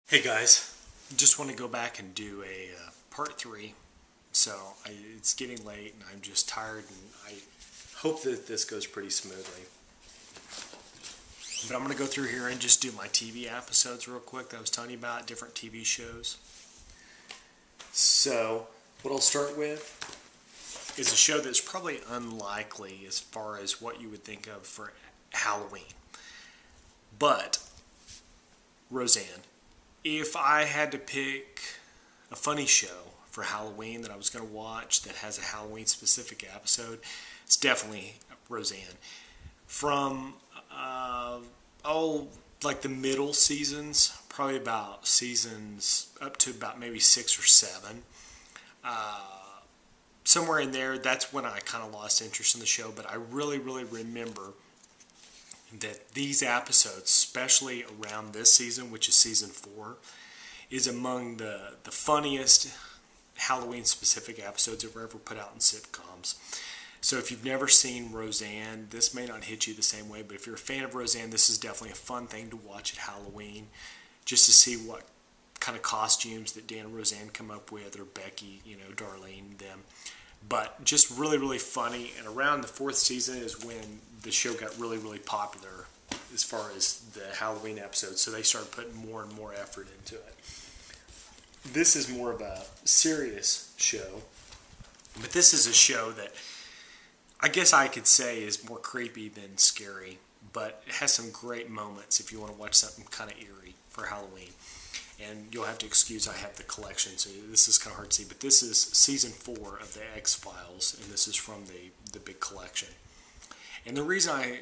Hey guys, just want to go back and do a part 3. It's getting late and I'm just tired, and I hope that this goes pretty smoothly. But I'm going to go through here and just do my TV episodes real quick that I was telling you about, different TV shows. So what I'll start with is a show that's probably unlikely as far as what you would think of for Halloween. But Roseanne. If I had to pick a funny show for Halloween that I was going to watch that has a Halloween specific episode, it's definitely Roseanne. From like the middle seasons, probably about seasons up to about maybe 6 or 7. Somewhere in there, that's when I kind of lost interest in the show, but I really remember that these episodes, especially around this season, which is season 4, is among the funniest Halloween-specific episodes that were ever put out in sitcoms. So if you've never seen Roseanne, this may not hit you the same way, but if you're a fan of Roseanne, this is definitely a fun thing to watch at Halloween, just to see what kind of costumes that Dan and Roseanne come up with, or Becky, Darlene, them. But just really funny, and around the 4th season is when the show got really popular as far as the Halloween episodes, so they started putting more and more effort into it. This is more of a serious show, but this is a show that I guess I could say is more creepy than scary, but it has some great moments if you want to watch something kind of eerie for Halloween. And you'll have to excuse, I have the collection, so this is kind of hard to see. But this is season 4 of the X-Files, and this is from the big collection. And the reason I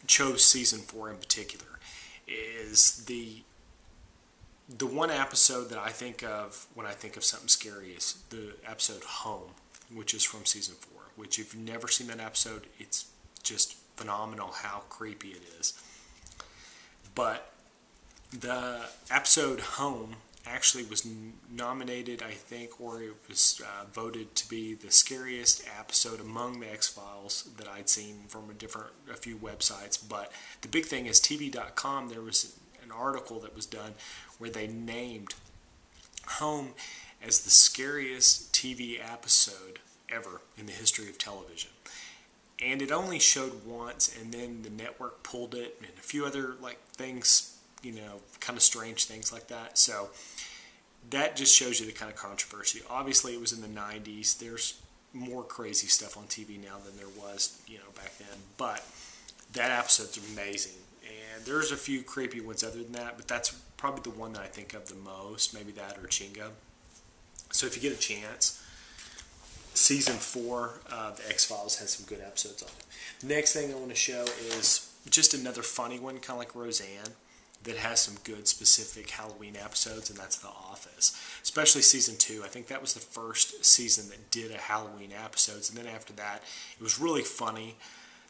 chose season 4 in particular is the one episode that I think of when I think of something scary is the episode Home, which is from season 4. Which, if you've never seen that episode, it's just phenomenal how creepy it is. But the episode Home actually was nominated, I think, or it was voted to be the scariest episode among the X-Files that I'd seen from a few websites. But the big thing is TV.com, there was an article that was done where they named Home as the scariest TV episode ever in the history of television. And it only showed once, and then the network pulled it, and a few other things, kind of strange things like that. So that just shows you the kind of controversy. Obviously, it was in the 90s. There's more crazy stuff on TV now than there was, back then. But that episode's amazing. And there's a few creepy ones other than that, but that's probably the one that I think of the most. Maybe that or Chinga. So if you get a chance, season 4 of the X-Files has some good episodes on it. The next thing I want to show is just another funny one, kind of like Roseanne, that has some good specific Halloween episodes, and that's The Office. Especially season 2. I think that was the first season that did a Halloween episodes, and then after that, it was really funny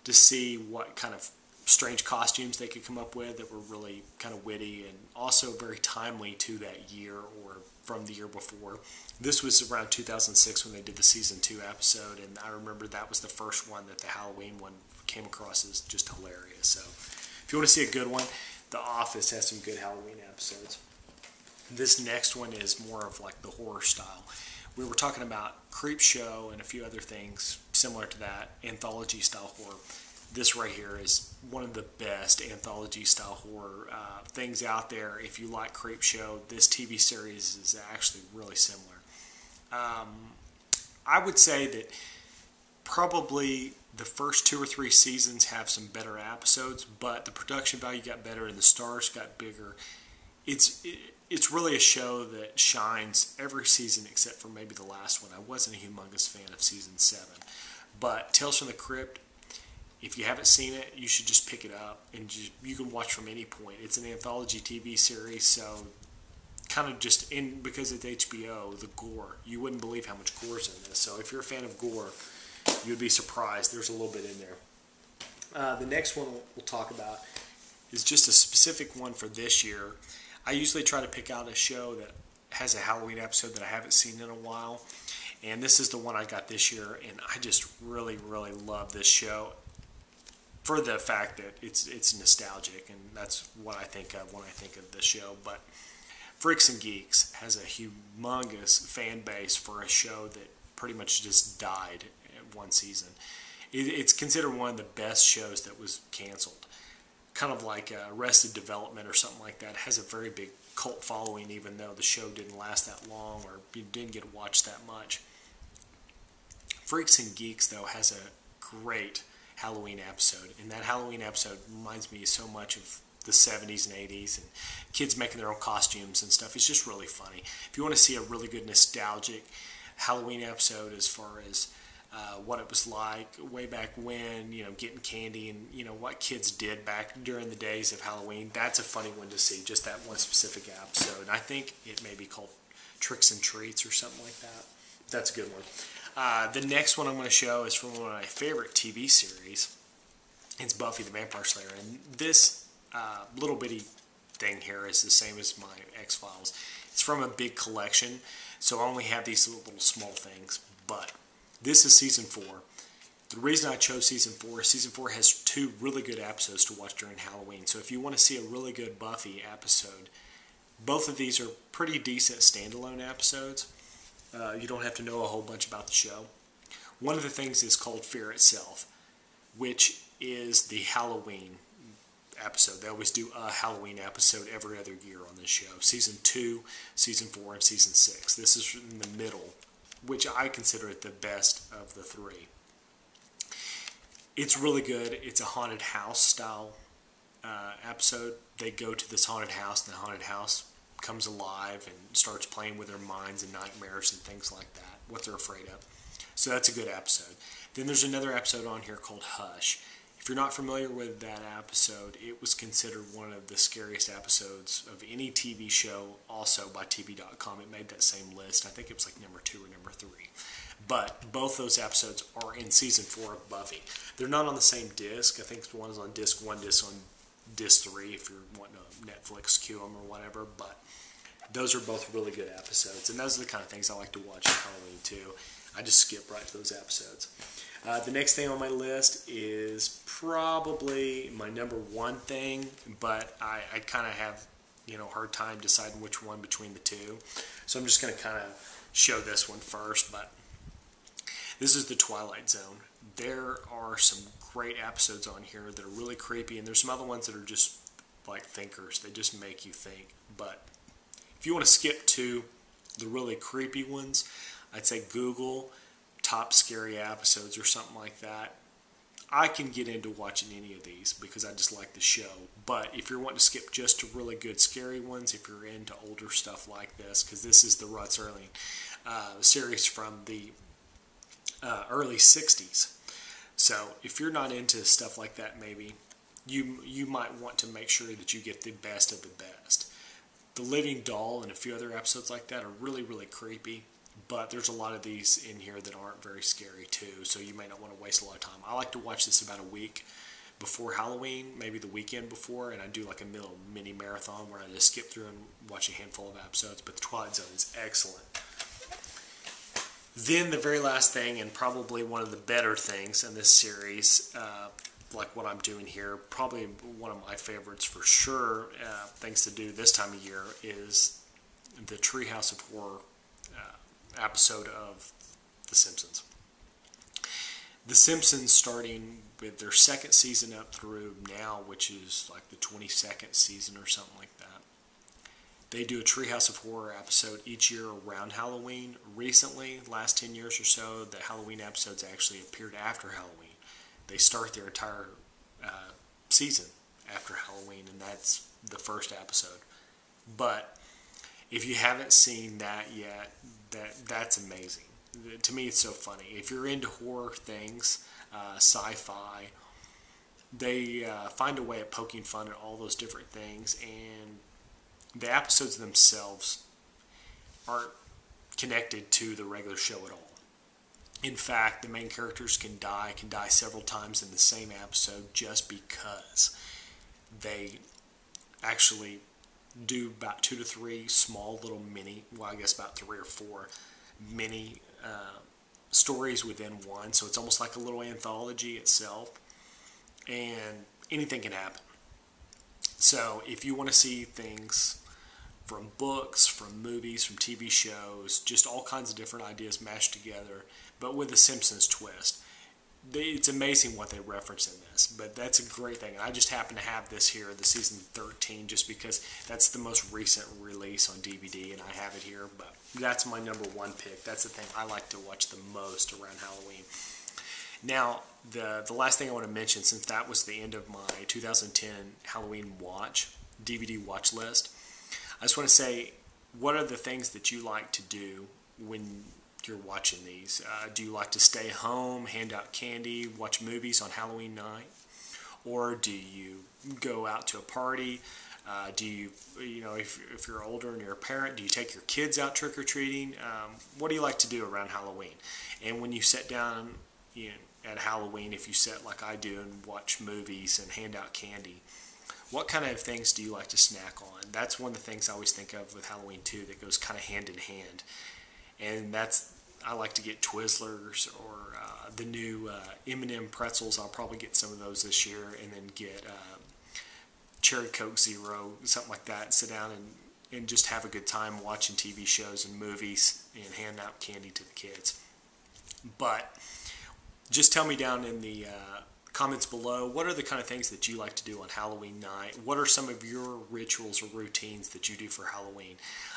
to see what kind of strange costumes they could come up with that were really kind of witty and also very timely to that year or from the year before. This was around 2006 when they did the season 2 episode, and I remember that was the first one that the Halloween one came across as just hilarious. So if you want to see a good one, The Office has some good Halloween episodes. This next one is more of like the horror style. We were talking about Creep Show and a few other things similar to that, anthology style horror. This right here is one of the best anthology style horror things out there. If you like Creep Show, this TV series is actually really similar. I would say that probably the first 2 or 3 seasons have some better episodes, but the production value got better and the stars got bigger. It's really a show that shines every season except for maybe the last one. I wasn't a humongous fan of season 7. But Tales from the Crypt, if you haven't seen it, you should just pick it up, and you can watch from any point. It's an anthology TV series, so kind of just because it's HBO, the gore. You wouldn't believe how much gore's in this. So if you're a fan of gore, you'd be surprised. There's a little bit in there. The next one we'll talk about is just a specific one for this year. I usually try to pick out a show that has a Halloween episode that I haven't seen in a while, and this is the one I got this year, and I just really love this show for the fact that it's nostalgic, and that's what I think of when I think of this show. But Freaks and Geeks has a humongous fan base for a show that pretty much just died at one season. It's considered one of the best shows that was canceled. Kind of like Arrested Development or something like that. It has a very big cult following, even though the show didn't last that long or didn't get watched that much. Freaks and Geeks, though, has a great Halloween episode. And that Halloween episode reminds me so much of the 70s and 80s and kids making their own costumes and stuff. It's just really funny. If you want to see a really good nostalgic Halloween episode as far as what it was like way back when, getting candy and, what kids did back during the days of Halloween, that's a funny one to see, just that one specific episode. I think it may be called Tricks and Treats or something like that. That's a good one. The next one I'm going to show is from one of my favorite TV series. It's Buffy the Vampire Slayer. And this little bitty thing here is the same as my X-Files. It's from a big collection, so I only have these little small things, but this is Season 4. The reason I chose Season 4 is Season 4 has 2 really good episodes to watch during Halloween. So if you want to see a really good Buffy episode, both of these are pretty decent standalone episodes. You don't have to know a whole bunch about the show. One of the things is called Fear Itself, which is the Halloween episode. They always do a Halloween episode every other year on this show. Season 2, Season 4, and Season 6. This is in the middle, which I consider it the best of the 3. It's really good. It's a haunted house style episode. They go to this haunted house, and the haunted house comes alive and starts playing with their minds and nightmares and things like that, what they're afraid of. So that's a good episode. Then there's another episode on here called Hush. If you're not familiar with that episode, it was considered one of the scariest episodes of any TV show, also by TV.com. It made that same list. I think it was like number 2 or number 3. But both those episodes are in Season 4 of Buffy. They're not on the same disc. I think one is on disc 1, disc on disc 3 if you're wanting to Netflix queue them or whatever. But those are both really good episodes. And those are the kind of things I like to watch on Halloween too. I just skip right to those episodes. The next thing on my list is probably my number 1 thing, but I kind of have hard time deciding which one between the two. So I'm just going to kind of show this one first, but this is the Twilight Zone. There are some great episodes on here that are really creepy, and there's some other ones that are just like thinkers. They just make you think. But if you want to skip to the really creepy ones, I'd say Google top scary episodes or something like that. I can get into watching any of these because I just like the show. But if you're wanting to skip just to really good scary ones, if you're into older stuff like this, because this is the Rod Serling series from the early 60s. So if you're not into stuff like that, maybe you might want to make sure that you get the best of the best. The Living Doll and a few other episodes like that are really, really creepy. But there's a lot of these in here that aren't very scary too, so you may not want to waste a lot of time. I like to watch this about a week before Halloween, maybe the weekend before, and I do like a little mini marathon where I just skip through and watch a handful of episodes. But the Twilight Zone is excellent. Then the very last thing, and probably one of the better things in this series, like what I'm doing here, probably one of my favorites for sure, things to do this time of year, is the Treehouse of Horror episode of The Simpsons. The Simpsons, starting with their second season up through now, which is like the 22nd season or something like that, they do a Treehouse of Horror episode each year around Halloween. Recently, last 10 years or so, the Halloween episodes actually appeared after Halloween. They start their entire season after Halloween, and that's the first episode. But if you haven't seen that yet, that's amazing. To me, it's so funny. If you're into horror things, sci-fi, they find a way of poking fun at all those different things, and the episodes themselves aren't connected to the regular show at all. In fact, the main characters can die several times in the same episode just because they actually do about 2 to 3 small little mini, well, I guess about 3 or 4 mini stories within one. So it's almost like a little anthology itself, and anything can happen. So if you want to see things from books, from movies, from TV shows, just all kinds of different ideas mashed together, but with a Simpsons twist. It's amazing what they reference in this, but that's a great thing. I just happen to have this here, the season 13, just because that's the most recent release on DVD, and I have it here, but that's my number one pick. That's the thing I like to watch the most around Halloween. Now, the last thing I want to mention, since that was the end of my 2010 Halloween DVD watch list, I just want to say, what are the things that you like to do when you're watching these? Do you like to stay home, hand out candy, watch movies on Halloween night? Or do you go out to a party? Do you, if you're older and you're a parent, do you take your kids out trick-or-treating? What do you like to do around Halloween? And when you sit down at Halloween, if you sit like I do and watch movies and hand out candy, what kind of things do you like to snack on? That's one of the things I always think of with Halloween too, that goes kind of hand in hand. And I like to get Twizzlers or the new M&M pretzels. I'll probably get some of those this year, and then get Cherry Coke Zero, something like that. Sit down and just have a good time watching TV shows and movies and hand out candy to the kids. But just tell me down in the comments below, what are the kind of things that you like to do on Halloween night? What are some of your rituals or routines that you do for Halloween?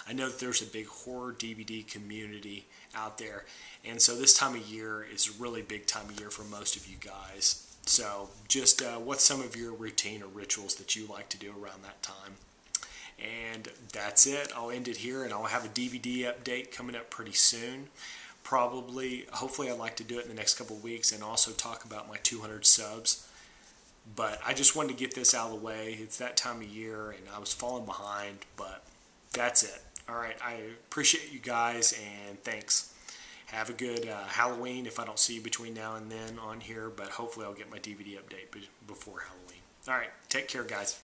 I know that there's a big horror DVD community out there, and so this time of year is a really big time of year for most of you guys. So just what's some of your routine or rituals that you like to do around that time? And that's it. I'll end it here, and I'll have a DVD update coming up pretty soon. Hopefully I'd like to do it in the next couple of weeks and also talk about my 200 subs. But I just wanted to get this out of the way. It's that time of year, and I was falling behind, but that's it. All right, I appreciate you guys, and thanks. Have a good Halloween if I don't see you between now and then on here, but hopefully I'll get my DVD update before Halloween. All right, take care, guys.